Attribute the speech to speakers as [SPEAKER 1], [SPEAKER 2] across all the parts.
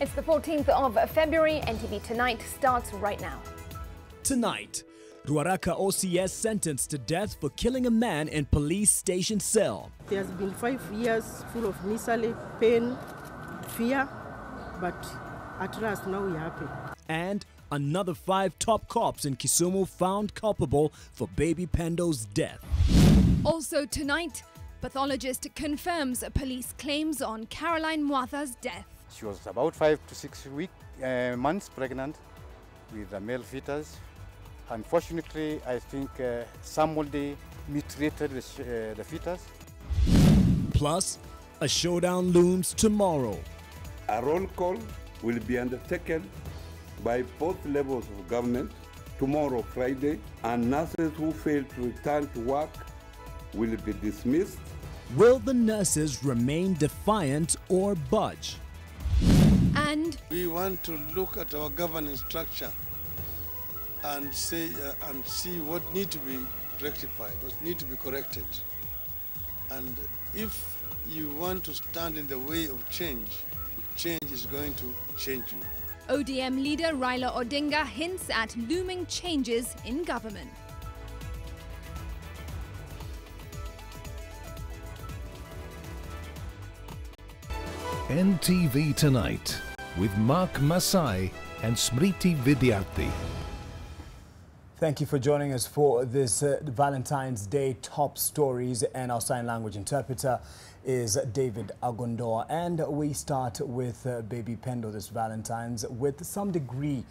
[SPEAKER 1] It's the 14th of February. NTV Tonight starts right now.
[SPEAKER 2] Tonight, Ruaraka OCS sentenced to death for killing a man in police station cell.
[SPEAKER 3] There has been 5 years full of misery, pain, fear, but at last now we're happy.
[SPEAKER 2] And another 5 top cops in Kisumu found culpable for baby Pendo's death.
[SPEAKER 4] Also tonight, pathologist confirms police claims on Caroline Mwatha's death.
[SPEAKER 5] She was about 5 to 6 months pregnant with a male fetus. Unfortunately, I think somebody mistreated the fetus.
[SPEAKER 2] Plus, a showdown looms tomorrow.
[SPEAKER 6] A roll call will be undertaken by both levels of government tomorrow, Friday, and nurses who fail to return to work will be dismissed.
[SPEAKER 2] Will the nurses remain defiant or budge?
[SPEAKER 4] And
[SPEAKER 7] we want to look at our governance structure and say and see what need to be rectified, what need to be corrected. And if you want to stand in the way of change, change is going to change you.
[SPEAKER 4] ODM leader Raila Odinga hints at looming changes in government.
[SPEAKER 8] NTV Tonight with Mark Masai and Smriti Vidyarthi.
[SPEAKER 2] Thank you for joining us for this Valentine's Day top stories, and our sign language interpreter is David Agondor. And we start with baby Pendo this Valentine's with some degree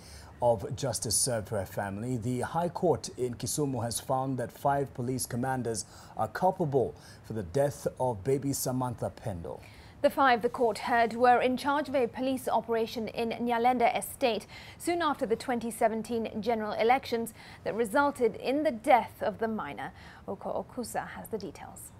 [SPEAKER 2] of justice served for her family. The High Court in Kisumu has found that 5 police commanders are culpable for the death of baby Samantha Pendo.
[SPEAKER 1] The 5 the court heard were in charge of a police operation in Nyalenda Estate soon after the 2017 general elections that resulted in the death of the minor. Oko Okusa has the details.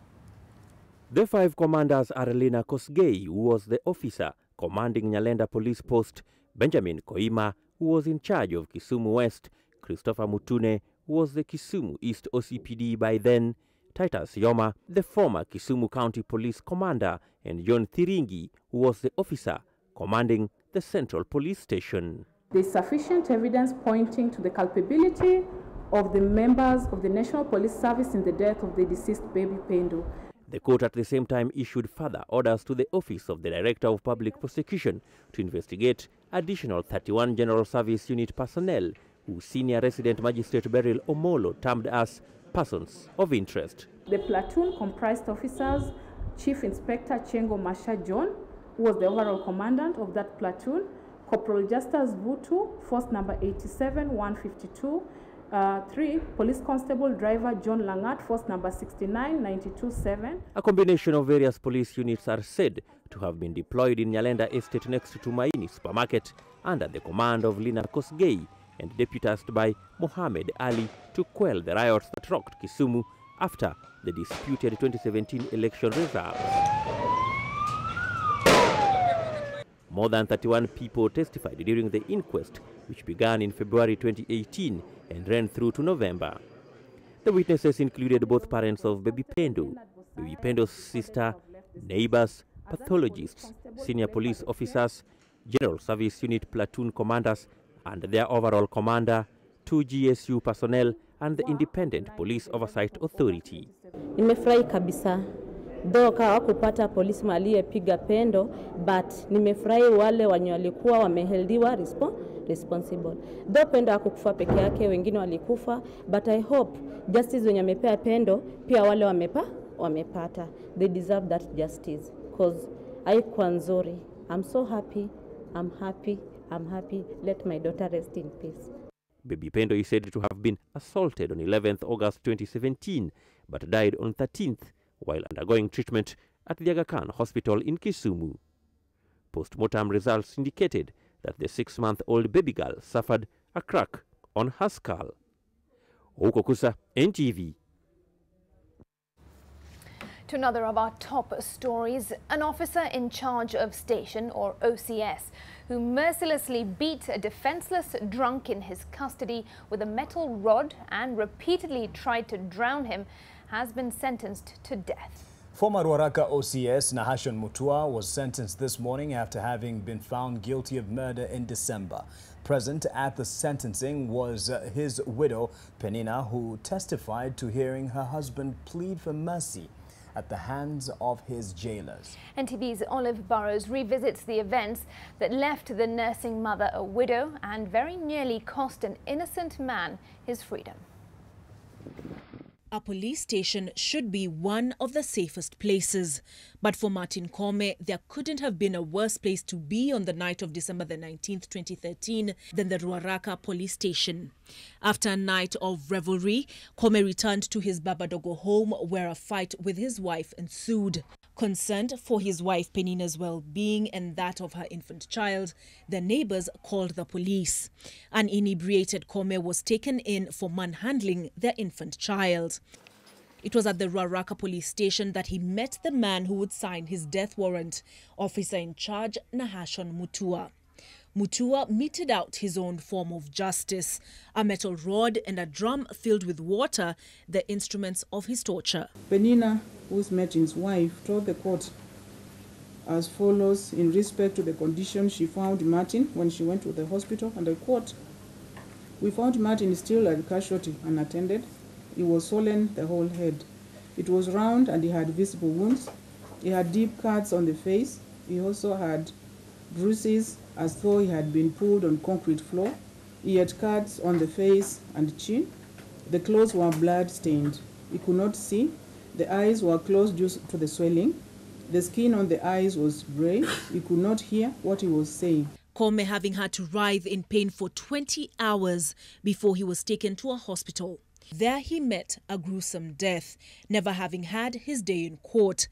[SPEAKER 9] The 5 commanders are Lina Kosgei, who was the officer commanding Nyalenda Police Post, Benjamin Koima, who was in charge of Kisumu West, Christopher Mutune, who was the Kisumu East OCPD by then, Titus Yoma, the former Kisumu County Police Commander, and John Thiringi, who was the officer commanding the Central Police Station.
[SPEAKER 10] There is sufficient evidence pointing to the culpability of the members of the National Police Service in the death of the deceased baby Pendo.
[SPEAKER 9] The court at the same time issued further orders to the Office of the Director of Public Prosecution to investigate additional 31 General Service Unit personnel who Senior Resident Magistrate Beryl Omolo termed as persons of interest.
[SPEAKER 10] The platoon comprised officers Chief Inspector Chengo Masha John, who was the overall commandant of that platoon, Corporal Justus Vutu, Force number 87, 152, 3, Police Constable Driver John Langat, Force number 69, 92, 7.
[SPEAKER 9] A combination of various police units are said to have been deployed in Nyalenda Estate next to Tumaini Supermarket under the command of Lina Kosgei and deputized by Mohammed Ali to quell the riots that rocked Kisumu after the disputed 2017 election results. More than 31 people testified during the inquest, which began in February 2018 and ran through to November. The witnesses included both parents of baby Pendo, baby Pendo's sister, neighbors, pathologists, senior police officers, General Service Unit platoon commanders, and their overall commander, 2 GSU personnel, and the Independent Police Oversight Authority.
[SPEAKER 11] Nimefurahi kabisa. Though hawakupata polisi aliyepiga Pendo, but nimefurahi wale wenye walikuwa wameheldiwa responsible. Though Pendo hakukufa peke yake, wengine walikufa, but I hope justice wenye amepea Pendo pia wale wamepata. They deserve that justice because haikuwa nzuri. I'm so happy. I'm happy. Let my daughter rest in peace.
[SPEAKER 9] Baby Pendo is said to have been assaulted on 11th August 2017, but died on 13th while undergoing treatment at the Aga Khan Hospital in Kisumu. Post-mortem results indicated that the 6-month-old baby girl suffered a crack on her skull. Okusa, NTV.
[SPEAKER 1] To another of our top stories, an officer in charge of station, or OCS, who mercilessly beat a defenseless drunk in his custody with a metal rod and repeatedly tried to drown him, has been sentenced to death.
[SPEAKER 2] Former Ruaraka OCS Nahashon Mutua was sentenced this morning after having been found guilty of murder in December. Present at the sentencing was his widow, Penina, who testified to hearing her husband plead for mercy at the hands of his jailers.
[SPEAKER 1] NTV's Olive Burrows revisits the events that left the nursing mother a widow and very nearly cost an innocent man his freedom.
[SPEAKER 12] A police station should be one of the safest places. But for Martin Kome, there couldn't have been a worse place to be on the night of December the 19th, 2013 than the Ruaraka police station. After a night of revelry, Kome returned to his Babadogo home where a fight with his wife ensued. Concerned for his wife Penina's well-being and that of her infant child, the neighbors called the police. An inebriated Kome was taken in for manhandling their infant child. It was at the Ruaraka police station that he met the man who would sign his death warrant, officer in charge Nahashon Mutua. Mutua meted out his own form of justice, a metal rod and a drum filled with water, the instruments of his torture.
[SPEAKER 13] Penina, who's Martin's wife, told the court as follows in respect to the condition she found Martin when she went to the hospital, and I quote, "We found Martin still a casualty, unattended. He was swollen the whole head. It was round and he had visible wounds. He had deep cuts on the face. He also had bruises as though he had been pulled on concrete floor. He had cuts on the face and chin. The clothes were blood-stained. He could not see. The eyes were closed due to the swelling. The skin on the eyes was gray. He could not hear what he was saying."
[SPEAKER 12] Kome having had to writhe in pain for 20 hours before he was taken to a hospital. There he met a gruesome death, never having had his day in court,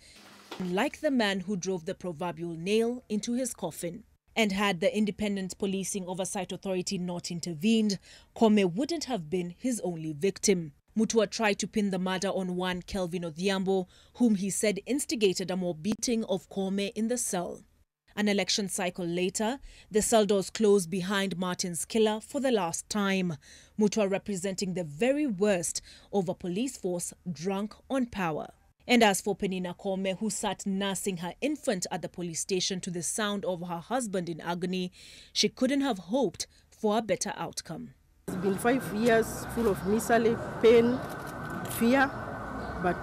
[SPEAKER 12] like the man who drove the proverbial nail into his coffin. And had the Independent Policing Oversight Authority not intervened, Kome wouldn't have been his only victim. Mutua tried to pin the murder on one Kelvin Odhiambo, whom he said instigated a mob beating of Kome in the cell. An election cycle later, the cell doors closed behind Martin's killer for the last time. Mutua representing the very worst of a police force drunk on power. And as for Penina Kome, who sat nursing her infant at the police station to the sound of her husband in agony, she couldn't have hoped for a better outcome.
[SPEAKER 3] It's been 5 years full of misery, pain, fear, but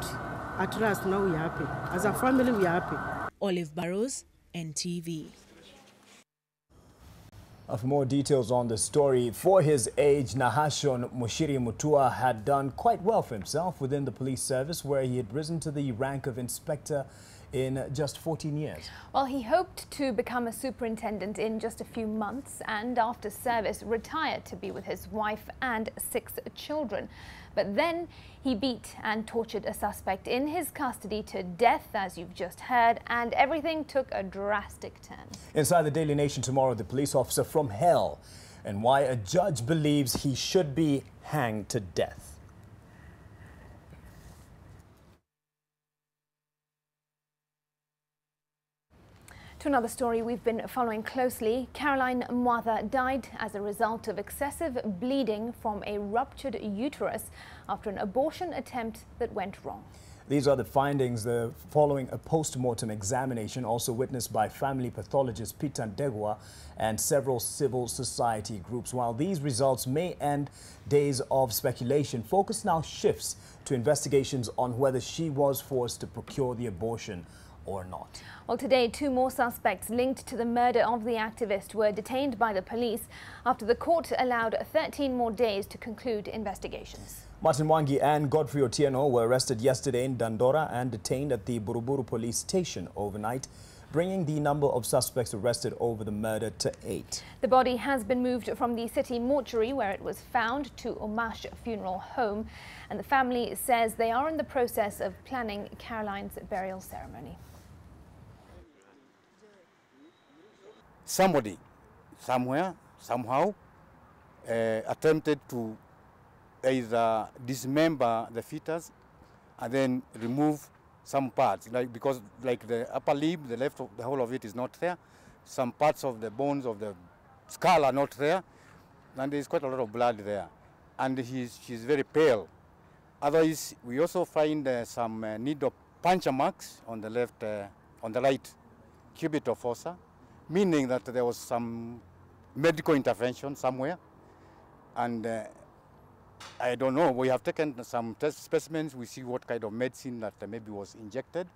[SPEAKER 3] at last now we are happy. As a family, we are happy.
[SPEAKER 12] Olive Burrows, NTV.
[SPEAKER 2] For more details on the story, for his age, Nahashon Mushiri Mutua had done quite well for himself within the police service, where he had risen to the rank of inspector in just 14 years.
[SPEAKER 1] Well, he hoped to become a superintendent in just a few months and after service retired to be with his wife and 6 children. But then he beat and tortured a suspect in his custody to death, as you've just heard, and everything took a drastic turn.
[SPEAKER 2] Inside the Daily Nation tomorrow, the police officer from hell and why a judge believes he should be hanged to death.
[SPEAKER 1] To another story we've been following closely, Caroline Mwatha died as a result of excessive bleeding from a ruptured uterus after an abortion attempt that went wrong.
[SPEAKER 2] These are the findings following a post-mortem examination also witnessed by family pathologist Peter Ndegwa and several civil society groups. While these results may end days of speculation, focus now shifts to investigations on whether she was forced to procure the abortion or not.
[SPEAKER 1] Well, today, 2 more suspects linked to the murder of the activist were detained by the police after the court allowed 13 more days to conclude investigations.
[SPEAKER 2] Martin Mwangi and Godfrey Otieno were arrested yesterday in Dandora and detained at the Buruburu police station overnight, bringing the number of suspects arrested over the murder to 8.
[SPEAKER 1] The body has been moved from the city mortuary where it was found to Omash Funeral Home, and the family says they are in the process of planning Caroline's burial ceremony.
[SPEAKER 5] Somebody, somewhere, somehow, attempted to either dismember the fetus and then remove some parts, because the upper lip, the whole of it is not there. Some parts of the bones of the skull are not there, and there's quite a lot of blood there. And she's very pale. Otherwise, we also find some needle puncture marks on the left, on the right cubital fossa, meaning that there was some medical intervention somewhere. And I don't know, we have taken some test specimens, we see what kind of medicine that maybe was injected.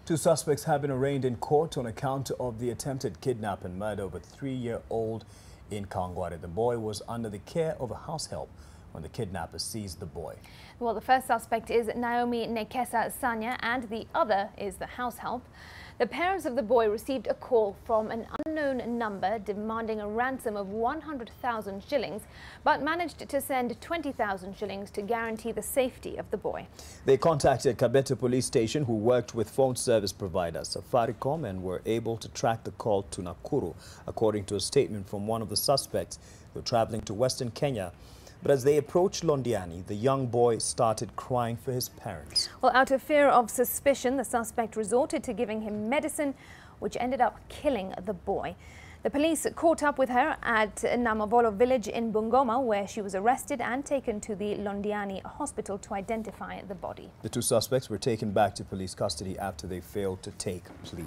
[SPEAKER 2] 2 suspects have been arraigned in court on account of the attempted kidnap and murder of a 3-year-old in Kangware. The boy was under the care of a house help when the kidnappers seized the boy.
[SPEAKER 1] Well, the first suspect is Naomi Nekesa Sanya and the other is the house help. The parents of the boy received a call from an unknown number demanding a ransom of 100,000 shillings, but managed to send 20,000 shillings to guarantee the safety of the boy.
[SPEAKER 2] They contacted Kabete police station, who worked with phone service provider Safaricom, and were able to track the call to Nakuru, according to a statement from one of the suspects who were traveling to Western Kenya. But as they approached Londiani, the young boy started crying for his parents.
[SPEAKER 1] Well, out of fear of suspicion, the suspect resorted to giving him medicine, which ended up killing the boy. The police caught up with her at Namavolo village in Bungoma, where she was arrested and taken to the Londiani hospital to identify the body.
[SPEAKER 2] The 2 suspects were taken back to police custody after they failed to take plea.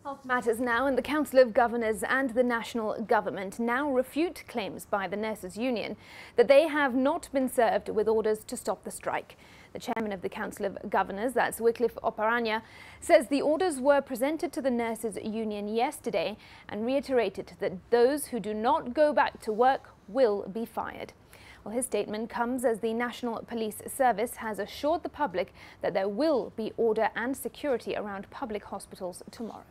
[SPEAKER 1] Health matters now, and the Council of Governors and the national government now refute claims by the Nurses Union that they have not been served with orders to stop the strike. The chairman of the Council of Governors, that's Wycliffe Oparanya, says the orders were presented to the Nurses Union yesterday and reiterated that those who do not go back to work will be fired. Well, his statement comes as the National Police Service has assured the public that there will be order and security around public hospitals tomorrow.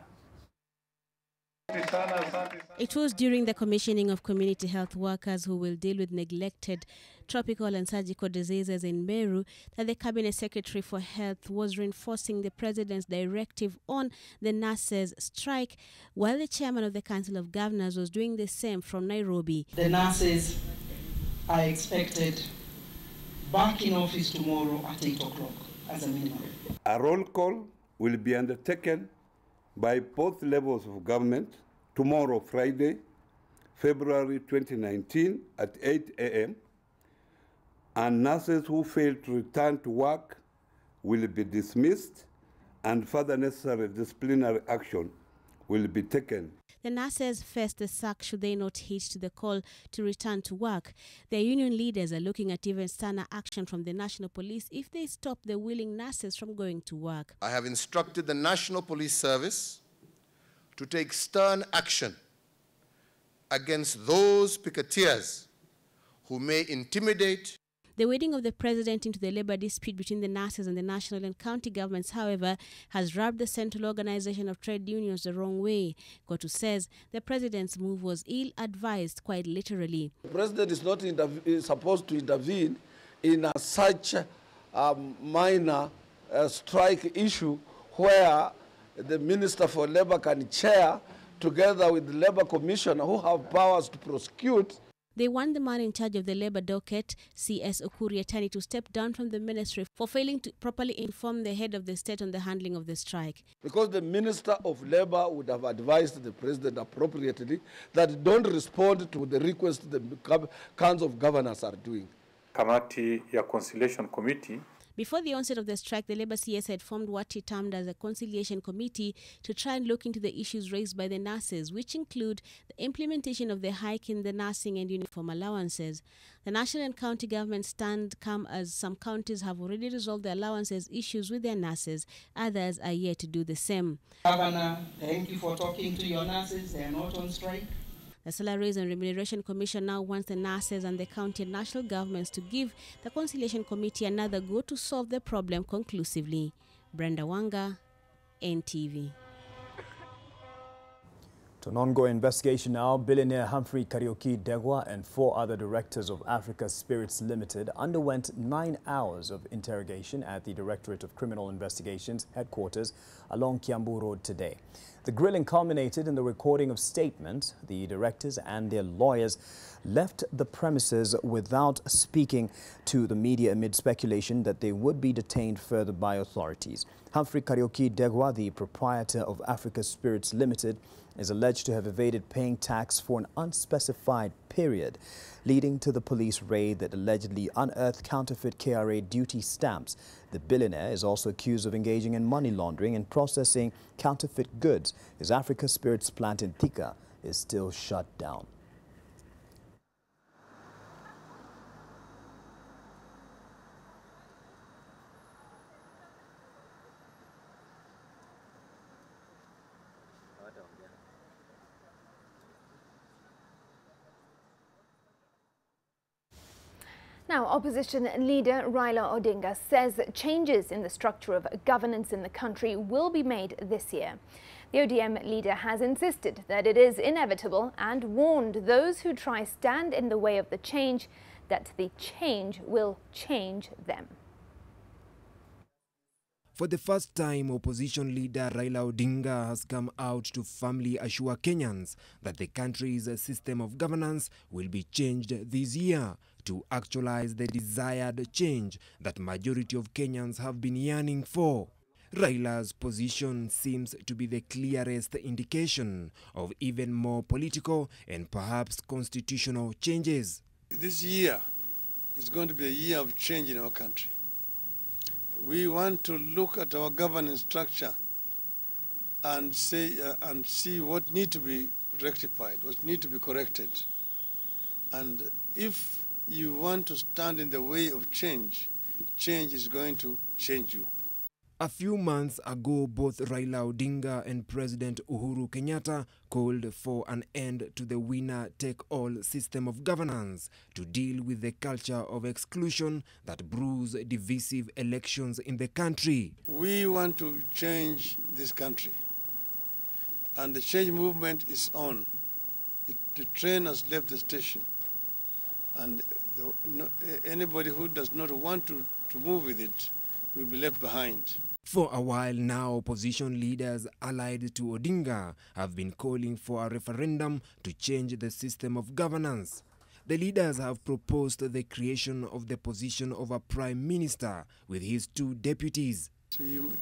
[SPEAKER 14] It was during the commissioning of community health workers who will deal with neglected tropical and surgical diseases in Meru that the Cabinet Secretary for Health was reinforcing the President's directive on the nurses' strike, while the chairman of the Council of Governors was doing the same from Nairobi.
[SPEAKER 15] The nurses are expected back in office tomorrow at 8 o'clock as a minimum.
[SPEAKER 6] A roll call will be undertaken by both levels of government tomorrow, Friday, February 2019 at 8 a.m. and nurses who fail to return to work will be dismissed and further necessary disciplinary action will be taken.
[SPEAKER 14] The nurses face the sack should they not heed to the call to return to work. Their union leaders are looking at even sterner action from the National Police if they stop the willing nurses from going to work.
[SPEAKER 16] I have instructed the National Police Service to take stern action against those picketeers who may intimidate.
[SPEAKER 14] The wading of the President into the labour dispute between the nurses and the national and county governments, however, has rubbed the Central Organization of Trade Unions the wrong way. Kotu says the President's move was ill-advised, quite literally.
[SPEAKER 17] The President is not supposed to intervene in such minor strike issue where the Minister for Labour can chair together with the Labour Commissioner who have powers to prosecute.
[SPEAKER 14] They want the man in charge of the labour docket, C.S. Okuri-Atani, to step down from the ministry for failing to properly inform the head of the state on the handling of the strike.
[SPEAKER 17] Because the Minister of Labour would have advised the President appropriately that don't respond to the request the Council of Governors are doing.
[SPEAKER 18] Kamati ya Conciliation Committee.
[SPEAKER 14] Before the onset of the strike, the Labour CS had formed what he termed as a conciliation committee to try and look into the issues raised by the nurses, which include the implementation of the hike in the nursing and uniform allowances. The national and county government stand come as some counties have already resolved the allowances issues with their nurses. Others are yet to do the same.
[SPEAKER 15] Governor, thank you for talking to your nurses. They are not on strike.
[SPEAKER 14] The Salaries and Remuneration Commission now wants the nurses and the county and national governments to give the Conciliation Committee another go to solve the problem conclusively. Brenda Wanga, NTV.
[SPEAKER 2] To an ongoing investigation now, billionaire Humphrey Kariuki Degwa and 4 other directors of Africa Spirits Limited underwent 9 hours of interrogation at the Directorate of Criminal Investigations headquarters along Kiambu Road today. The grilling culminated in the recording of statements. The directors and their lawyers left the premises without speaking to the media amid speculation that they would be detained further by authorities. Humphrey Karaoke Degwa, the proprietor of Africa Spirits Limited, is alleged to have evaded paying tax for an unspecified period, leading to the police raid that allegedly unearthed counterfeit KRA duty stamps. The billionaire is also accused of engaging in money laundering and processing counterfeit goods. His Africa Spirits plant in Thika is still shut down.
[SPEAKER 1] Now, opposition leader Raila Odinga says that changes in the structure of governance in the country will be made this year. The ODM leader has insisted that it is inevitable and warned those who try stand in the way of the change that the change will change them.
[SPEAKER 19] For the first time, opposition leader Raila Odinga has come out to firmly assure Kenyans that the country's system of governance will be changed this year to actualize the desired change that majority of Kenyans have been yearning for. Raila's position seems to be the clearest indication of even more political and perhaps constitutional changes.
[SPEAKER 7] This year is going to be a year of change in our country. We want to look at our governance structure and see what needs to be rectified, what needs to be corrected. And if you want to stand in the way of change, change is going to change you.
[SPEAKER 19] A few months ago, both Raila Odinga and President Uhuru Kenyatta called for an end to the winner-take-all system of governance to deal with the culture of exclusion that brews divisive elections in the country.
[SPEAKER 7] We want to change this country, and the change movement is on. The train has left the station, and anybody who does not want to move with it will be left behind.
[SPEAKER 19] For a while now, opposition leaders allied to Odinga have been calling for a referendum to change the system of governance. The leaders have proposed the creation of the position of a prime minister with his two deputies.
[SPEAKER 7] So you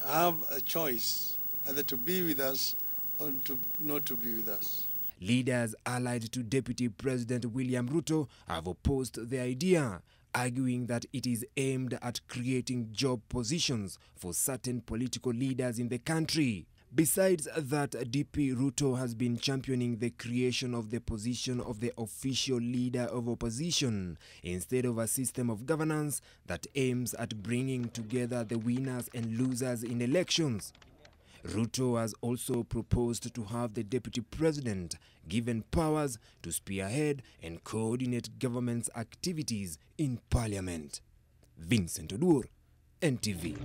[SPEAKER 7] have a choice, either to be with us or not to be with us.
[SPEAKER 19] Leaders allied to Deputy President William Ruto have opposed the idea, arguing that it is aimed at creating job positions for certain political leaders in the country. Besides that, DP Ruto has been championing the creation of the position of the official leader of opposition instead of a system of governance that aims at bringing together the winners and losers in elections. Ruto has also proposed to have the deputy president given powers to spearhead and coordinate government's activities in parliament. Vincent Odur, NTV.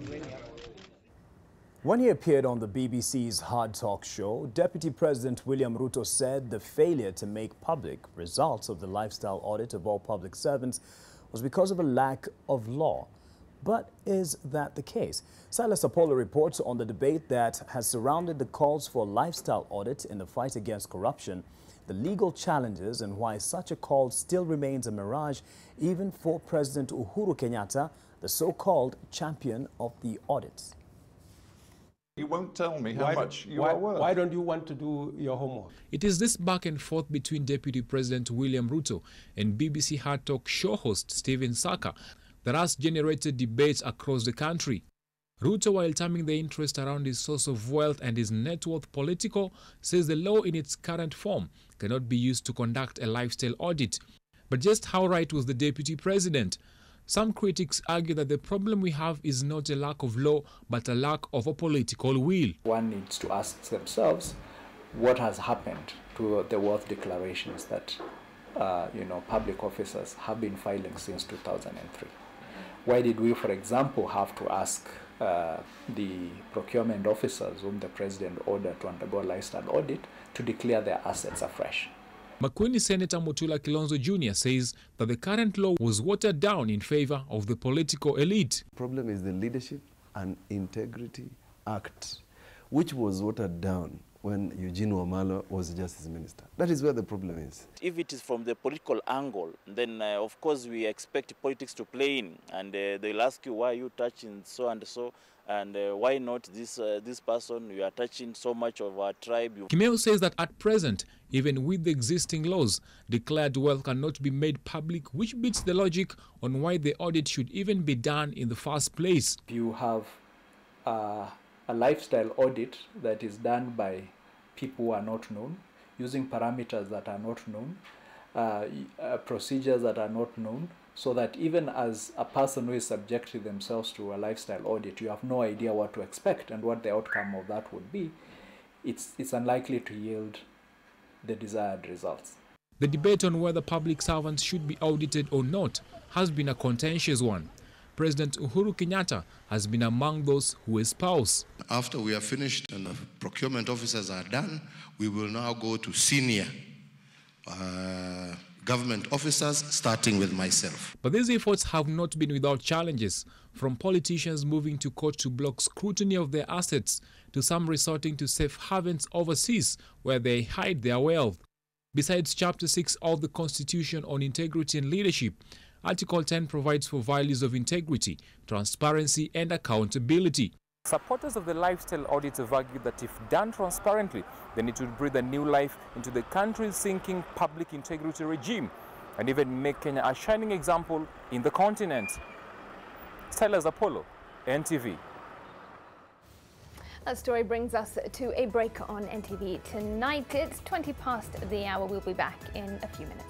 [SPEAKER 2] When he appeared on the BBC's Hard Talk show, Deputy President William Ruto said the failure to make public results of the lifestyle audit of all public servants was because of a lack of law. But is that the case? Silas Apollo reports on the debate that has surrounded the calls for a lifestyle audit in the fight against corruption, the legal challenges, and why such a call still remains a mirage even for President Uhuru Kenyatta, the so-called champion of the audits.
[SPEAKER 20] You won't tell me how much you are worth.
[SPEAKER 21] Why don't you want to do your homework?
[SPEAKER 22] It is this back and forth between Deputy President William Ruto and BBC Hard Talk show host Stephen Saka that has generated debates across the country. Ruto, while terming the interest around his source of wealth and his net worth political, says the law in its current form cannot be used to conduct a lifestyle audit. But just how right was the Deputy President? Some critics argue that the problem we have is not a lack of law, but a lack of a political will.
[SPEAKER 23] One needs to ask themselves what has happened to the wealth declarations that public officers have been filing since 2003. Why did we, for example, have to ask the procurement officers whom the president ordered to undergo a lifestyle audit to declare their assets afresh?
[SPEAKER 22] Makueni Senator Mutula Kilonzo Jr. says that the current law was watered down in favor of the political elite.
[SPEAKER 24] The problem is the Leadership and Integrity Act, which was watered down when Eugene Wamalwa was Justice Minister. That is where the problem is.
[SPEAKER 25] If it is from the political angle, then of course we expect politics to play in, and they'll ask you, why are you touching so and so, and why not this person? You are touching so much of our tribe.
[SPEAKER 22] Kimeo says that at present, even with the existing laws, declared wealth cannot be made public, which beats the logic on why the audit should even be done in the first place.
[SPEAKER 23] You have a lifestyle audit that is done by people who are not known, using parameters that are not known, procedures that are not known, so that even as a person who is subjecting themselves to a lifestyle audit, you have no idea what to expect and what the outcome of that would be. It's unlikely to yield the desired results.
[SPEAKER 22] The debate on whether public servants should be audited or not has been a contentious one. President Uhuru Kenyatta has been among those who espouse.
[SPEAKER 16] After we are finished and the procurement officers are done, we will now go to senior government officers, starting with myself.
[SPEAKER 22] But these efforts have not been without challenges, from politicians moving to court to block scrutiny of their assets, to some resorting to safe havens overseas where they hide their wealth. Besides Chapter 6 of the Constitution on Integrity and Leadership, Article 10 provides for values of integrity, transparency and accountability.
[SPEAKER 4] Supporters of the lifestyle audits have argued that if done transparently, then it would breathe a new life into the country's sinking public integrity regime and even make Kenya a shining example in the continent. Silas Apollo, NTV.
[SPEAKER 1] That story brings us to a break on NTV tonight. It's 20 past the hour. We'll be back in a few minutes.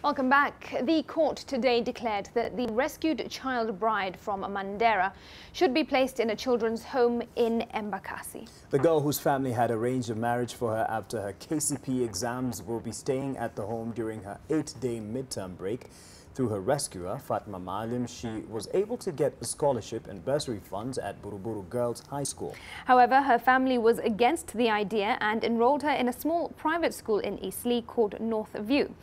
[SPEAKER 1] Welcome back. The court today declared that the rescued child bride from Mandera should be placed in a children's home in Embakasi.
[SPEAKER 2] The girl whose family had arranged a marriage for her after her KCP exams will be staying at the home during her 8-day midterm break. Through her rescuer, Fatma Malim, she was able to get a scholarship and bursary funds at Buruburu Girls High School.
[SPEAKER 1] However, her family was against the idea and enrolled her in a small private school in Eastleigh called North View.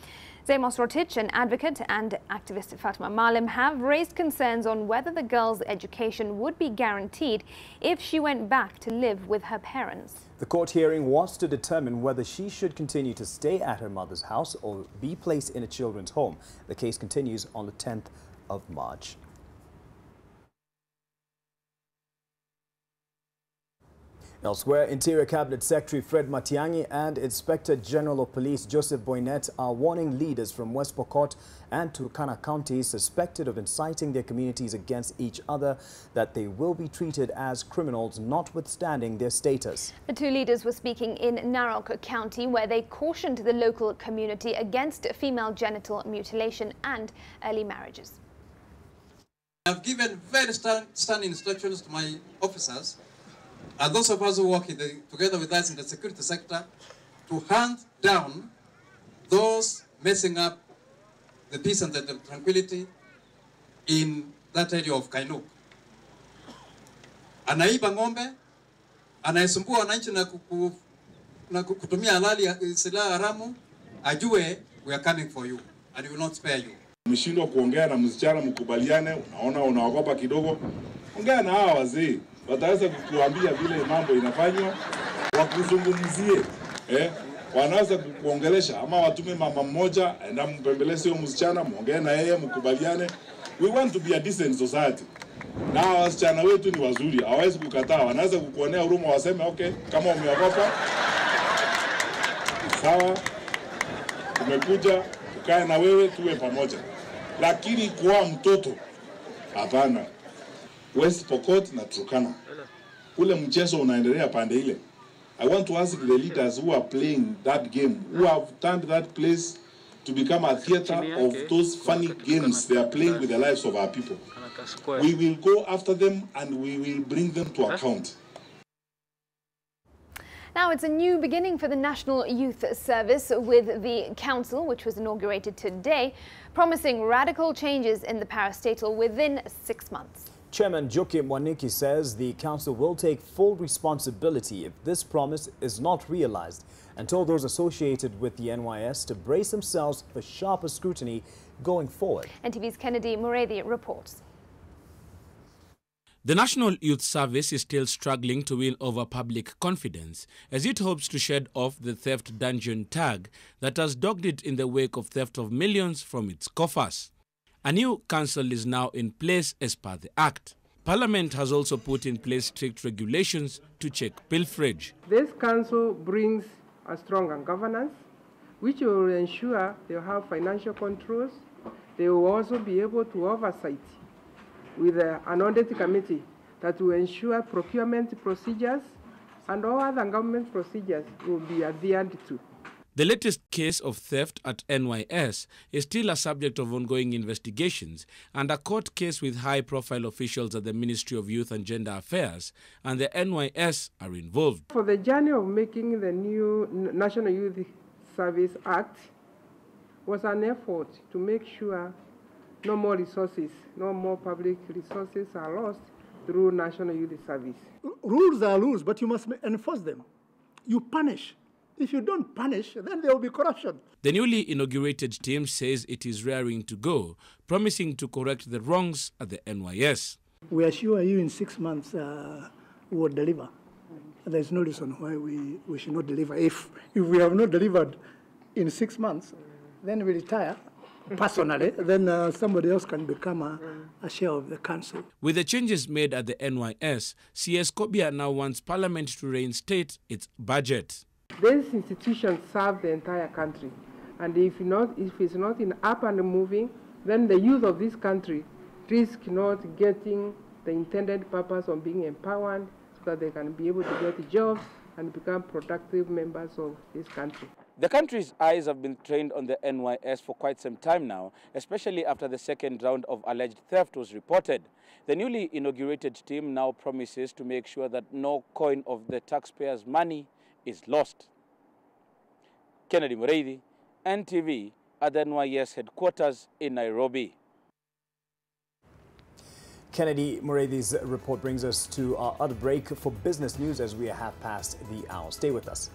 [SPEAKER 1] Zemos Rotich, an advocate and activist Fatma Malim, have raised concerns on whether the girl's education would be guaranteed if she went back to live with her parents.
[SPEAKER 2] The court hearing was to determine whether she should continue to stay at her mother's house or be placed in a children's home. The case continues on the 10th of March. Elsewhere, Interior Cabinet Secretary Fred Matiang'i and Inspector General of Police Joseph Boynet are warning leaders from West Pokot and Turkana counties suspected of inciting their communities against each other that they will be treated as criminals notwithstanding their status.
[SPEAKER 1] The two leaders were speaking in Narok County, where they cautioned the local community against female genital mutilation and early marriages.
[SPEAKER 8] I have given very stern instructions to my officers and those of us who work together with us in the security sector to hunt down those messing up the peace and the tranquility in that area of Kainuk. Anaiba ng'ombe, anayesumbua wananchi na kutumia halali silaha haramu, ajue we are coming for you and we will not spare you.
[SPEAKER 9] Mshindwa kuongea na msichana mkubaliane, unaona unaogopa kidogo, ongea na hawa wazee. Wataweza kukuambia vile mambo inafanywa, wakuzungumzie, wanaweza kukuongelesha, ama watume mama mmoja na mpembeleze huyo msichana, muongee na yeye mkubaliane. We want to be a decent society. Na wasichana wetu ni wazuri, hawawezi kukataa, wanaweza kukuonea huruma, waseme okay, kama umeogopa sawa, umekuja tukae na wewe tuwe pamoja. Lakini kwa mtoto hapana. West Pokot na Turkana, ule mchezo unaendelea pande ile. I want to ask the leaders who are playing that game, who have turned that place to become a theater of those funny games they are playing with the lives of our people. We will go after them and we will bring them to account.
[SPEAKER 1] Now, it's a new beginning for the National Youth Service, with the council, which was inaugurated today, promising radical changes in the parastatal within 6 months.
[SPEAKER 2] Chairman Joakim Waniki says the council will take full responsibility if this promise is not realized, and told those associated with the NYS to brace themselves for sharper scrutiny going forward.
[SPEAKER 1] NTV's Kennedy Mureithi reports.
[SPEAKER 10] The National Youth Service is still struggling to win over public confidence as it hopes to shed off the theft dungeon tag that has dogged it in the wake of theft of millions from its coffers. A new council is now in place as per the Act. Parliament has also put in place strict regulations to check pilferage.
[SPEAKER 21] This council brings a stronger governance, which will ensure they will have financial controls. They will also be able to oversight with an audit committee that will ensure procurement procedures and all other government procedures will be adhered to.
[SPEAKER 10] The latest case of theft at NYS is still a subject of ongoing investigations, and a court case with high-profile officials at the Ministry of Youth and Gender Affairs and the NYS are involved.
[SPEAKER 21] For the journey of making the new National Youth Service Act was an effort to make sure no more resources, no more public resources are lost through National Youth Service.
[SPEAKER 11] Rules are rules, but you must enforce them. You punish. If you don't punish, then there will be corruption.
[SPEAKER 10] The newly inaugurated team says it is raring to go, promising to correct the wrongs at the NYS.
[SPEAKER 11] We assure you in 6 months we will deliver. There's no reason why we should not deliver. If we have not delivered in 6 months, then we retire. Personally, then somebody else can become a share of the council.
[SPEAKER 10] With the changes made at the NYS, CS Kobia now wants Parliament to reinstate its budget.
[SPEAKER 21] These institutions serve the entire country, and if it's not in up and moving, then the youth of this country risk not getting the intended purpose of being empowered so that they can be able to get jobs and become productive members of this country.
[SPEAKER 3] The country's eyes have been trained on the NYS for quite some time now, especially after the second round of alleged theft was reported. The newly inaugurated team now promises to make sure that no coin of the taxpayers' money is lost. Kennedy Mureithi, NTV, at the NYS headquarters in Nairobi.
[SPEAKER 2] Kennedy Mureithe's report brings us to our other break for business news as we have passed the hour. Stay with us.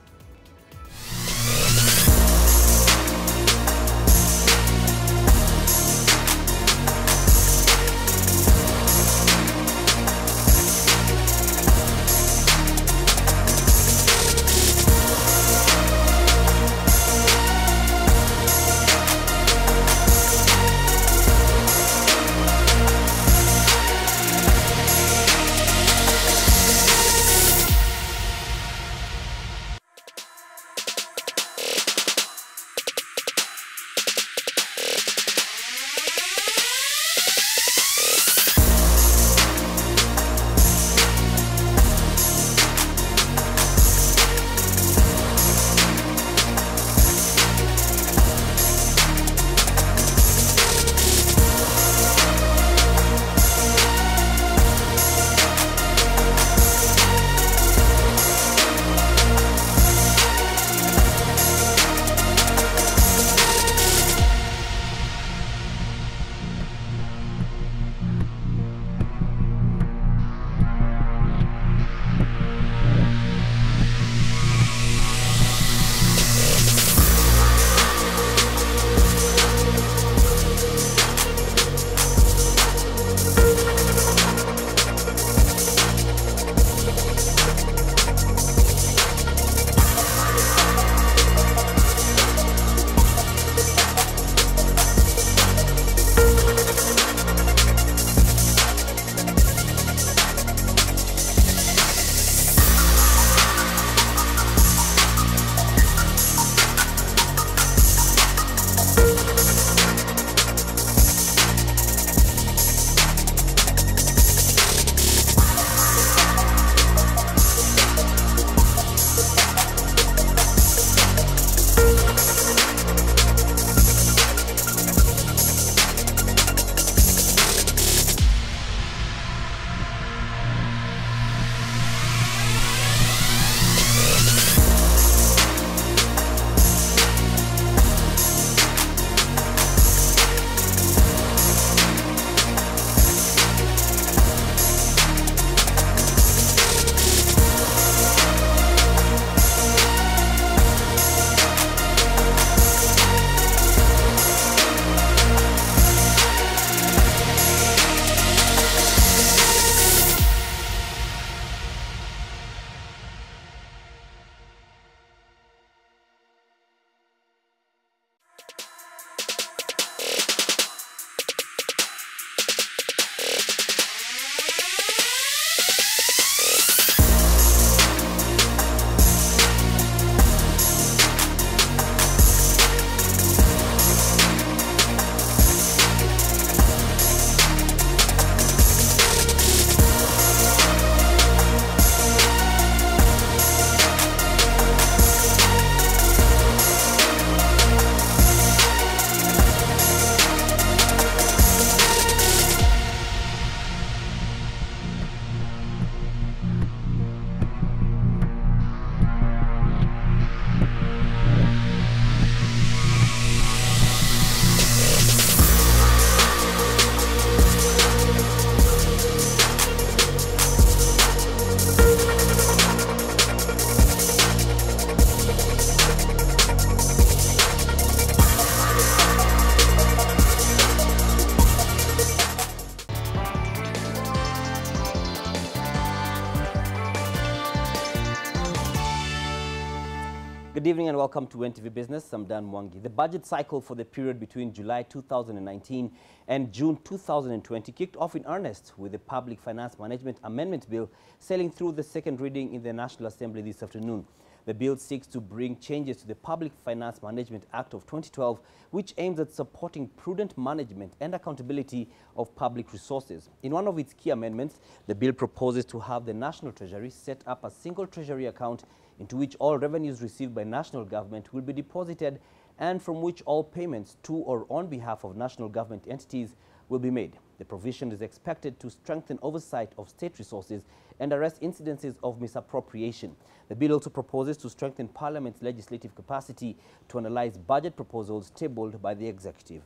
[SPEAKER 5] Good evening and welcome to NTV Business. I'm Dan Mwangi. The budget cycle for the period between July 2019 and June 2020 kicked off in earnest with the Public Finance Management Amendment Bill sailing through the second reading in the National Assembly this afternoon. The bill seeks to bring changes to the Public Finance Management Act of 2012, which aims at supporting prudent management and accountability of public resources. In one of its key amendments, the bill proposes to have the National Treasury set up a single treasury account into which all revenues received by national government will be deposited and from which all payments to or on behalf of national government entities will be made. The provision is expected to strengthen oversight of state resources and arrest incidences of misappropriation. The bill also proposes to strengthen Parliament's legislative capacity to analyze budget proposals tabled by the executive.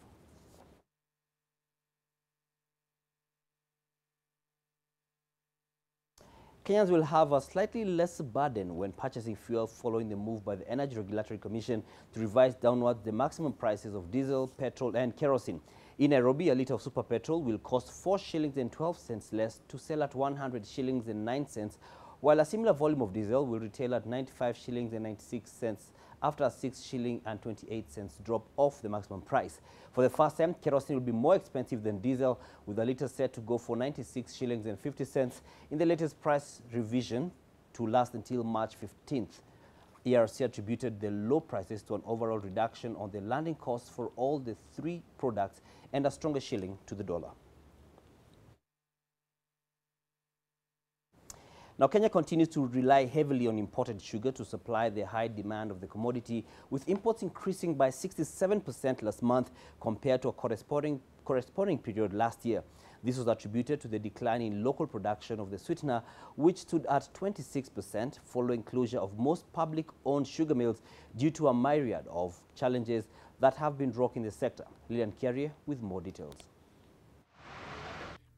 [SPEAKER 5] Kenyans will have a slightly less burden when purchasing fuel following the move by the Energy Regulatory Commission to revise downwards the maximum prices of diesel, petrol and kerosene. In Nairobi, a litre of super petrol will cost 4 shillings and 12 cents less to sell at 100 shillings and 9 cents, while a similar volume of diesel will retail at 95 shillings and 96 cents after a 6 shilling and 28 cents drop off the maximum price. For the first time, kerosene will be more expensive than diesel, with a litre set to go for 96 shillings and 50 cents in the latest price revision to last until March 15th. ERC attributed the low prices to an overall reduction on the landing costs for all the three products and a stronger shilling to the dollar. Now, Kenya continues to rely heavily on imported sugar to supply the high demand of the commodity, with imports increasing by 67% last month compared to a corresponding period last year. This was attributed to the decline in local production of the sweetener, which stood at 26% following closure of most public-owned sugar mills due to a myriad of challenges that have been rocking the sector. Lillian Carrier with more details.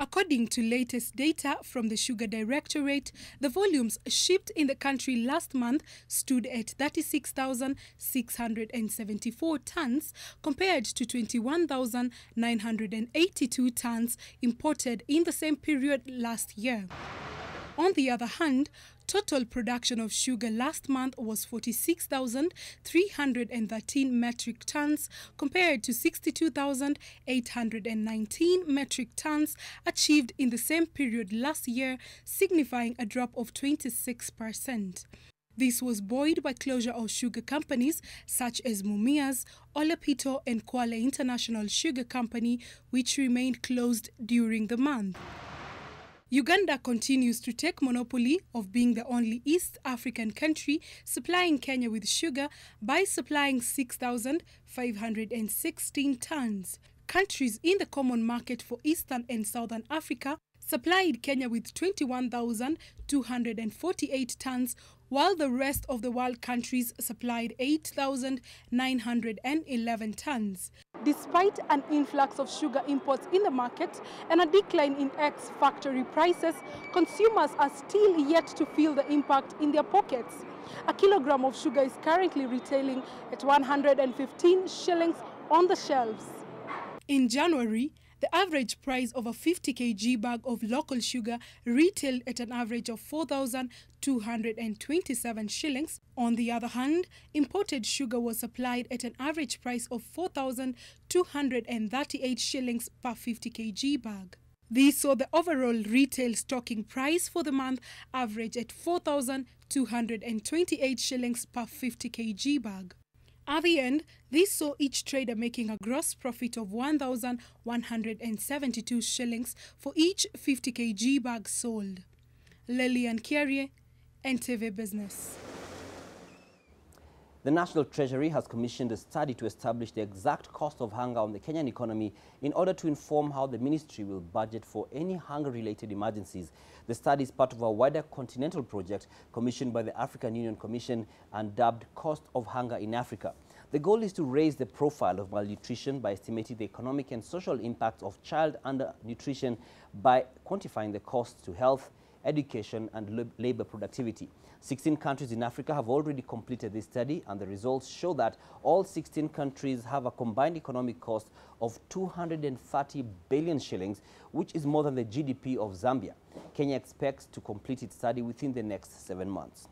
[SPEAKER 6] According to latest data from the Sugar Directorate, the volumes shipped in the country last month stood at 36,674 tons compared to 21,982 tons imported in the same period last year. On the other hand, total production of sugar last month was 46,313 metric tons compared to 62,819 metric tons achieved in the same period last year, signifying a drop of 26%. This was buoyed by closure of sugar companies such as Mumias, Olepito and Kwale International Sugar Company, which remained closed during the month. Uganda continues to take monopoly of being the only East African country supplying Kenya with sugar by supplying 6,516 tons. Countries in the common market for Eastern and Southern Africa supplied Kenya with 21,248 tons, while the rest of the world countries supplied 8,911 tons. Despite an influx of sugar imports in the market and a decline in ex-factory prices, consumers are still yet to feel the impact in their pockets. A kilogram of sugar is currently retailing at 115 shillings on the shelves. In January, the average price of a 50 kg bag of local sugar retailed at an average of 4,227 shillings. On the other hand, imported sugar was supplied at an average price of 4,238 shillings per 50 kg bag. This saw the overall retail stocking price for the month average at 4,228 shillings per 50 kg bag. At the end, this saw each trader making a gross profit of 1,172 shillings for each 50 kg bag sold. Lillian Carrier, NTV Business.
[SPEAKER 5] The National Treasury has commissioned a study to establish the exact cost of hunger on the Kenyan economy in order to inform how the ministry will budget for any hunger-related emergencies. The study is part of a wider continental project commissioned by the African Union Commission and dubbed Cost of Hunger in Africa. The goal is to raise the profile of malnutrition by estimating the economic and social impacts of child undernutrition by quantifying the costs to health, education and labor productivity. 16 countries in Africa have already completed this study, and the results show that all 16 countries have a combined economic cost of 230 billion shillings, which is more than the GDP of Zambia. Kenya expects to complete its study within the next 7 months.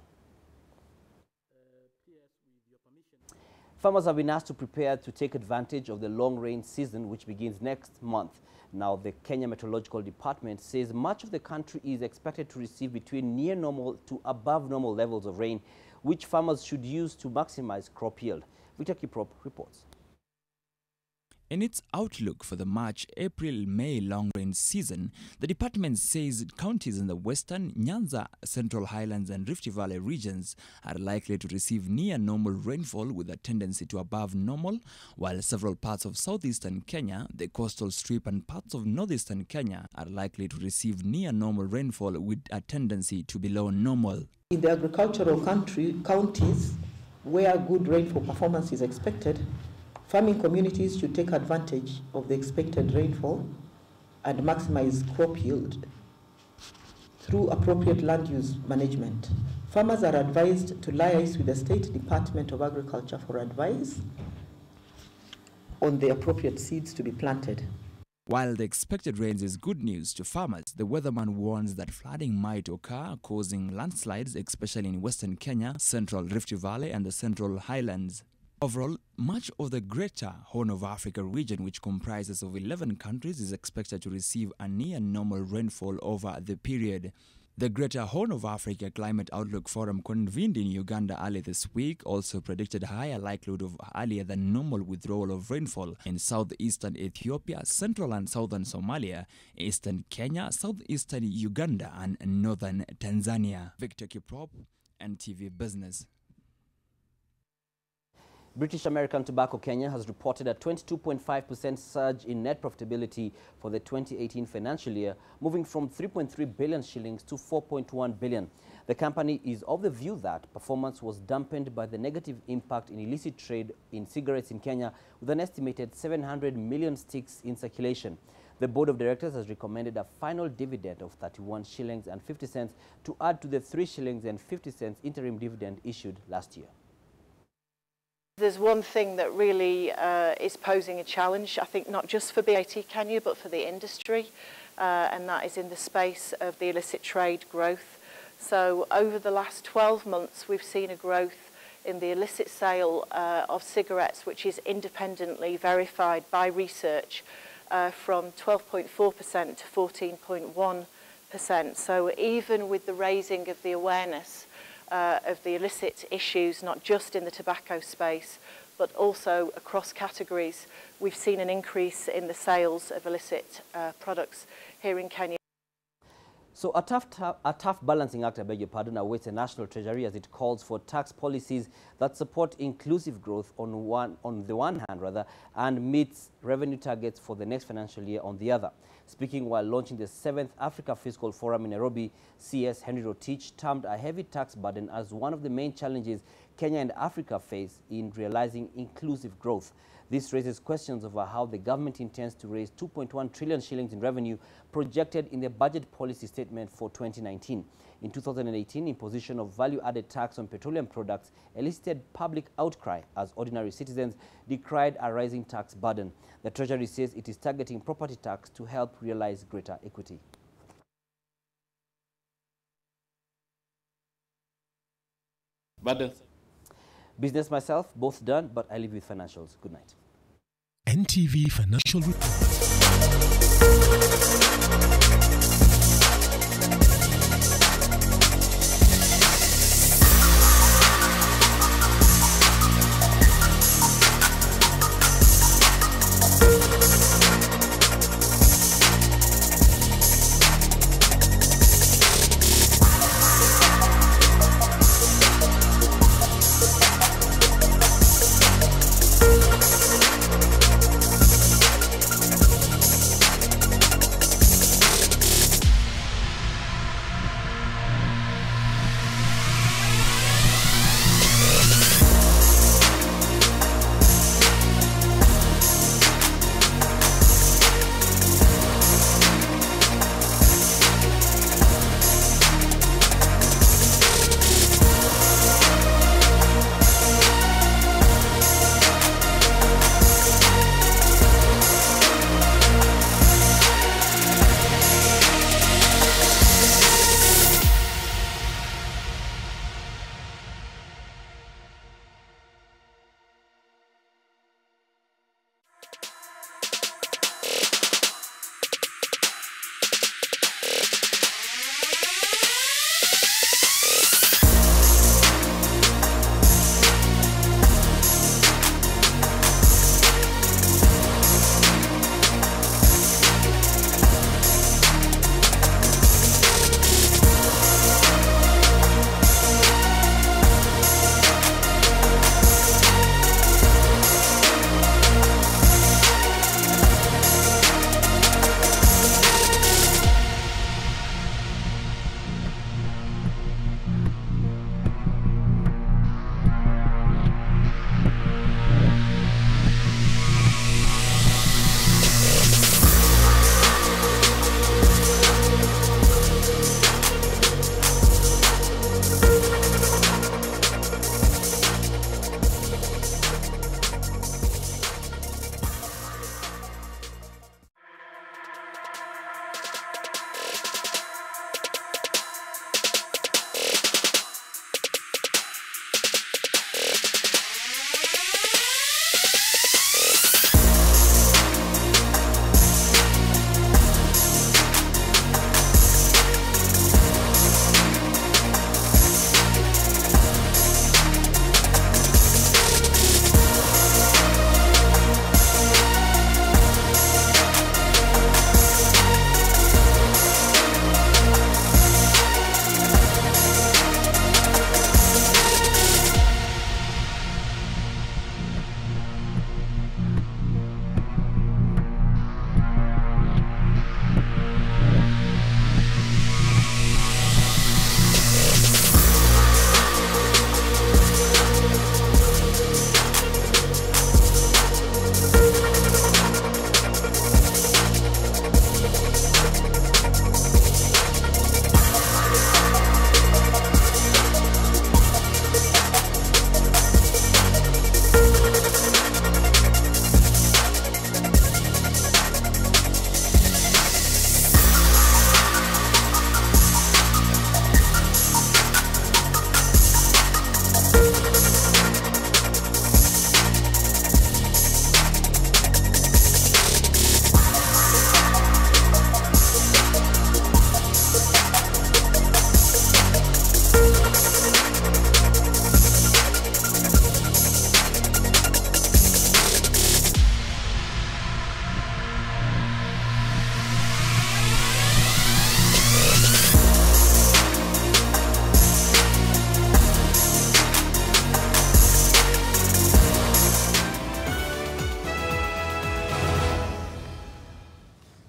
[SPEAKER 5] Farmers have been asked to prepare to take advantage of the long rain season, which begins next month. Now, the Kenya Meteorological Department says much of the country is expected to receive between near normal to above normal levels of rain, which farmers should use to maximize crop yield. Victor Kiprop reports.
[SPEAKER 12] In its outlook for the March-April-May long rain season, the department says counties in the Western, Nyanza, Central Highlands and Rift Valley regions are likely to receive near normal rainfall with a tendency to above normal, while several parts of southeastern Kenya, the coastal strip and parts of northeastern Kenya are likely to receive near normal rainfall with a tendency to below normal.
[SPEAKER 13] In the agricultural counties where good rainfall performance is expected, farming communities should take advantage of the expected rainfall and maximize crop yield through appropriate land use management. Farmers are advised to liaise with the State Department of Agriculture for advice on the appropriate seeds to be planted.
[SPEAKER 12] While the expected rains is good news to farmers, the weatherman warns that flooding might occur, causing landslides, especially in Western Kenya, Central Rift Valley and the Central Highlands. Overall, much of the Greater Horn of Africa region, which comprises of 11 countries, is expected to receive a near-normal rainfall over the period. The Greater Horn of Africa Climate Outlook Forum, convened in Uganda early this week, also predicted higher likelihood of earlier than normal withdrawal of rainfall in southeastern Ethiopia, central and southern Somalia, eastern Kenya, southeastern Uganda and northern Tanzania. Victor Kiprop, NTV Business.
[SPEAKER 5] British American Tobacco Kenya has reported a 22.5% surge in net profitability for the 2018 financial year, moving from 3.3 billion shillings to 4.1 billion. The company is of the view that performance was dampened by the negative impact in illicit trade in cigarettes in Kenya, with an estimated 700 million sticks in circulation. The board of directors has recommended a final dividend of 31 shillings and 50 cents to add to the 3 shillings and 50 cents interim dividend issued last year.
[SPEAKER 15] There's one thing that really is posing a challenge, I think, not just for BAT Kenya, but for the industry, and that is in the space of the illicit trade growth. So over the last 12 months, we've seen a growth in the illicit sale of cigarettes, which is independently verified by research, from 12.4% to 14.1%. So even with the raising of the awareness of the illicit issues, not just in the tobacco space, but also across categories, we've seen an increase in the sales of illicit products here in Kenya.
[SPEAKER 5] So a tough balancing act, I beg your pardon, awaits the National Treasury as it calls for tax policies that support inclusive growth on the one hand, and meets revenue targets for the next financial year on the other. Speaking while launching the 7th Africa Fiscal Forum in Nairobi, CS Henry Rotich termed a heavy tax burden as one of the main challenges Kenya and Africa face in realizing inclusive growth. This raises questions over how the government intends to raise 2.1 trillion shillings in revenue projected in the budget policy statement for 2019. In 2018, imposition of value-added tax on petroleum products elicited public outcry as ordinary citizens decried a rising tax burden. The Treasury says it is targeting property tax to help realize greater equity. Business myself, both done, but I leave with financials. Good night.
[SPEAKER 17] NTV Financial Report.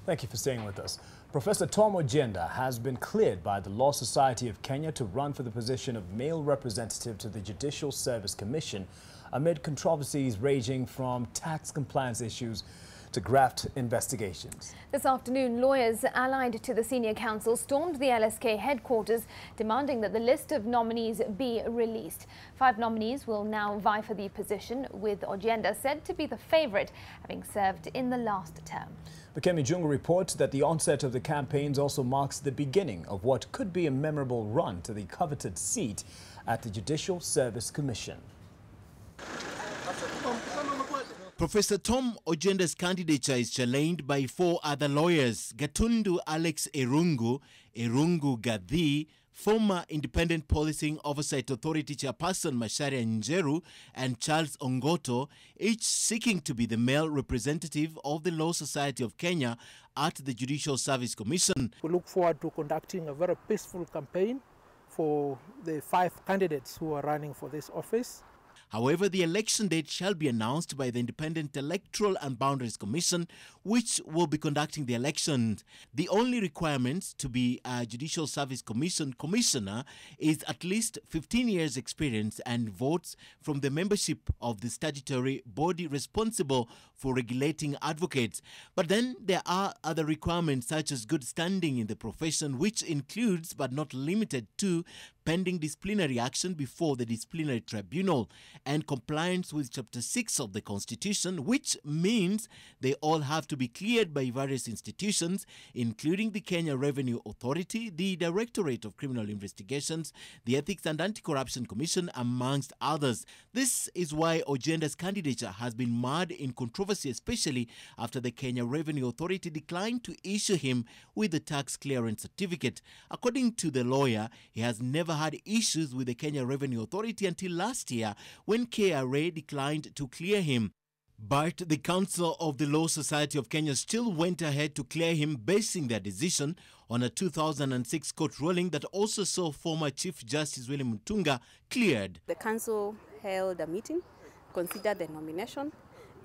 [SPEAKER 2] Thank you for staying with us. Professor Tom Ojenda has been cleared by the Law Society of Kenya to run for the position of male representative to the Judicial Service Commission amid controversies ranging from tax compliance issues to graft investigations.
[SPEAKER 1] This afternoon, lawyers allied to the senior counsel stormed the LSK headquarters, demanding that the list of nominees be released. 5 nominees will now vie for the position, with Ojenda said to be the favourite, having served in the last term.
[SPEAKER 2] Kemi Jungu reports that the onset of the campaigns also marks the beginning of what could be a memorable run to the coveted seat at the Judicial Service Commission.
[SPEAKER 7] Professor Tom Ojenda's candidature is challenged by 4 other lawyers: Gatundu Alex Erungu, Erungu Gadhi, former Independent Policing Oversight Authority Chairperson Macharia Njeru, and Charles Ongoto, each seeking to be the male representative of the Law Society of Kenya at the Judicial Service Commission.
[SPEAKER 14] We look forward to conducting a very peaceful campaign for the 5 candidates who are running for this office.
[SPEAKER 7] However, the election date shall be announced by the Independent Electoral and Boundaries Commission, which will be conducting the elections. The only requirement to be a Judicial Service Commission commissioner is at least 15 years experience and votes from the membership of the statutory body responsible for regulating advocates. But then there are other requirements such as good standing in the profession, which includes but not limited to pending disciplinary action before the disciplinary tribunal, and compliance with Chapter 6 of the Constitution, which means they all have to be cleared by various institutions, including the Kenya Revenue Authority, the Directorate of Criminal Investigations, the Ethics and Anti-Corruption Commission, amongst others. This is why Ojenda's candidature has been marred in controversy, especially after the Kenya Revenue Authority declined to issue him with the tax clearance certificate. According to the lawyer, he has never had issues with the Kenya Revenue Authority until last year, when KRA declined to clear him. But the Council of the Law Society of Kenya still went ahead to clear him, basing their decision on a 2006 court ruling that also saw former Chief Justice William Mutunga cleared.
[SPEAKER 18] The council held a meeting, considered the nomination,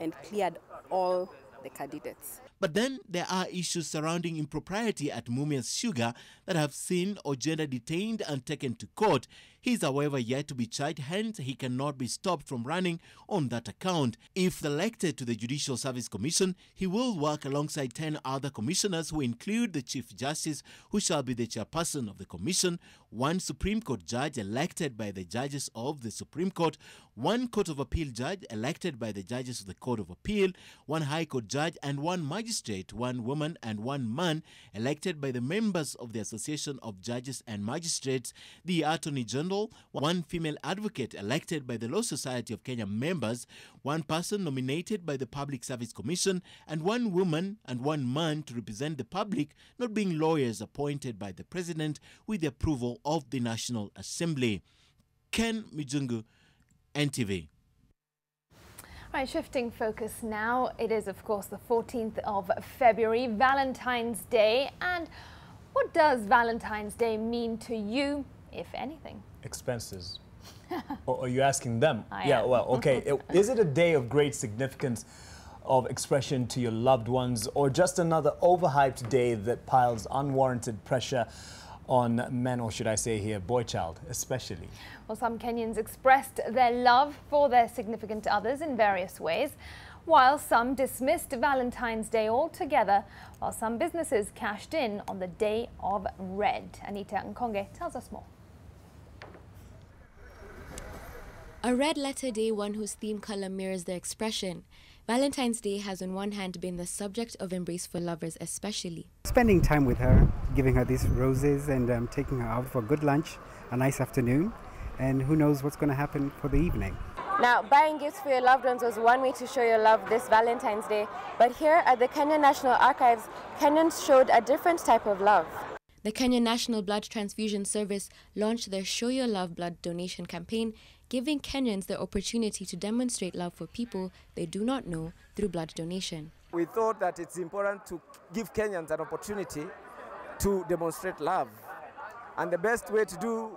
[SPEAKER 18] and cleared all the candidates.
[SPEAKER 7] But then there are issues surrounding impropriety at Mumias Sugar that have seen Ojenda detained and taken to court. He is, however, yet to be charged, hence he cannot be stopped from running on that account. If elected to the Judicial Service Commission, he will work alongside 10 other commissioners who include the Chief Justice, who shall be the chairperson of the commission, 1 Supreme Court judge elected by the judges of the Supreme Court, 1 Court of Appeal judge elected by the judges of the Court of Appeal, 1 High Court judge and 1 magistrate, 1 woman and 1 man elected by the members of the Association of Judges and Magistrates, the Attorney General, 1 female advocate elected by the Law Society of Kenya members, 1 person nominated by the Public Service Commission, and 1 woman and 1 man to represent the public, not being lawyers appointed by the President with the approval of the National Assembly. Ken Mijungu, NTV.
[SPEAKER 1] Right, shifting focus now. It is, of course, the 14th of February, Valentine's Day. And what does Valentine's Day mean to you, if anything?
[SPEAKER 2] Expenses. Or are you asking them?
[SPEAKER 1] Yeah,
[SPEAKER 2] well, okay. Is it a day of great significance of expression to your loved ones, or just another overhyped day that piles unwarranted pressure on men, or should I say here, boy child, especially?
[SPEAKER 1] Well, some Kenyans expressed their love for their significant others in various ways, while some dismissed Valentine's Day altogether, while some businesses cashed in on the Day of Red. Anita Nkonge tells us more.
[SPEAKER 19] A red letter day, one whose theme color mirrors their expression. Valentine's Day has on one hand been the subject of embrace for lovers especially.
[SPEAKER 20] Spending time with her, giving her these roses and taking her out for a good lunch, a nice afternoon, and who knows what's going to happen for the evening.
[SPEAKER 19] Now, buying gifts for your loved ones was one way to show your love this Valentine's Day, but here at the Kenya National Archives, Kenyans showed a different type of love. The Kenya National Blood Transfusion Service launched their Show Your Love blood donation campaign, giving Kenyans the opportunity to demonstrate love for people they do not know through blood donation.
[SPEAKER 26] We thought that it's important to give Kenyans an opportunity to demonstrate love. And the best way to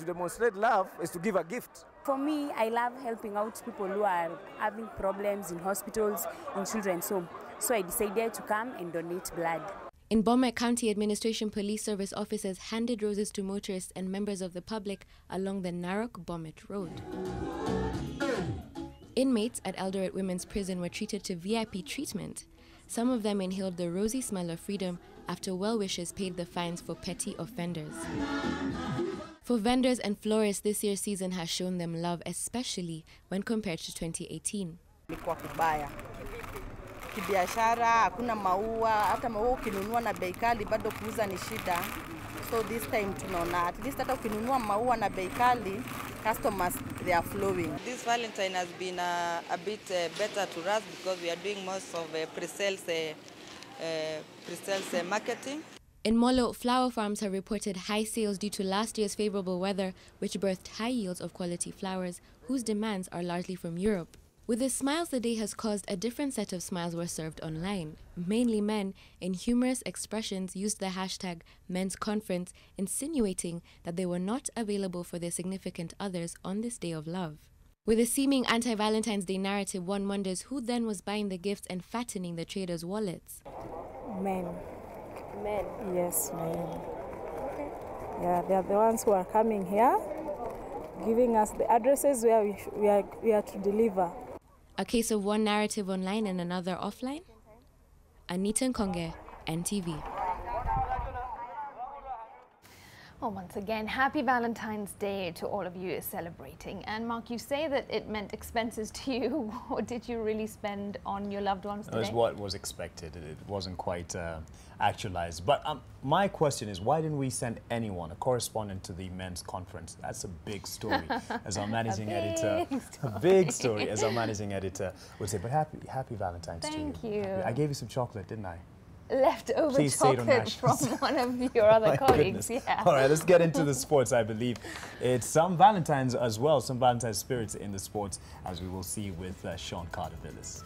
[SPEAKER 26] demonstrate love is to give a gift.
[SPEAKER 4] For me, I love helping out people who are having problems in hospitals, in children's home. So I decided to come and donate blood.
[SPEAKER 19] In Bomet County Administration, police service officers handed roses to motorists and members of the public along the Narok-Bomet Road. Inmates at Eldoret Women's Prison were treated to VIP treatment. Some of them inhaled the rosy smell of freedom after well-wishers paid the fines for petty offenders. For vendors and florists, this year's season has shown them love, especially when compared to 2018.
[SPEAKER 16] Kibiashara, hakuna maua, hata maua ukinunua na bei kali bado kuuza ni shida. So this time tunaona at least hata ukinunua maua na bei kali, customers they are flowing.
[SPEAKER 22] This Valentine has been a bit better to us because we are doing most of pre-sales marketing.
[SPEAKER 19] In Molo, flower farms have reported high sales due to last year's favorable weather, which birthed high yields of quality flowers, whose demands are largely from Europe. With the smiles the day has caused, a different set of smiles were served online. Mainly men, in humorous expressions, used the hashtag Men's Conference, insinuating that they were not available for their significant others on this day of love. With a seeming anti-Valentine's Day narrative, one wonders who then was buying the gifts and fattening the traders' wallets.
[SPEAKER 4] Men.
[SPEAKER 19] Men?
[SPEAKER 4] Yes, men. Okay. Yeah, they are the ones who are coming here, giving us the addresses where we are to deliver.
[SPEAKER 19] A case of one narrative online and another offline? Anita Nkonge, NTV.
[SPEAKER 1] Well, once again, happy Valentine's Day to all of you celebrating. And Mark, you say that it meant expenses to you. What did you really spend on your loved ones today?
[SPEAKER 2] It was what was expected. It wasn't quite actualized. But my question is, why didn't we send anyone, a correspondent to the men's conference? That's a big story, as our managing editor. A big story, as our managing editor would say. But happy Valentine's to you.
[SPEAKER 1] Thank you.
[SPEAKER 2] I gave you some chocolate, didn't I?
[SPEAKER 1] Leftover chocolate from one of your other colleagues. Yeah.
[SPEAKER 2] All right, let's get into the sports. I believe it's some Valentine's as well, some Valentine's spirits in the sports, as we will see with Sean Carter-Villas.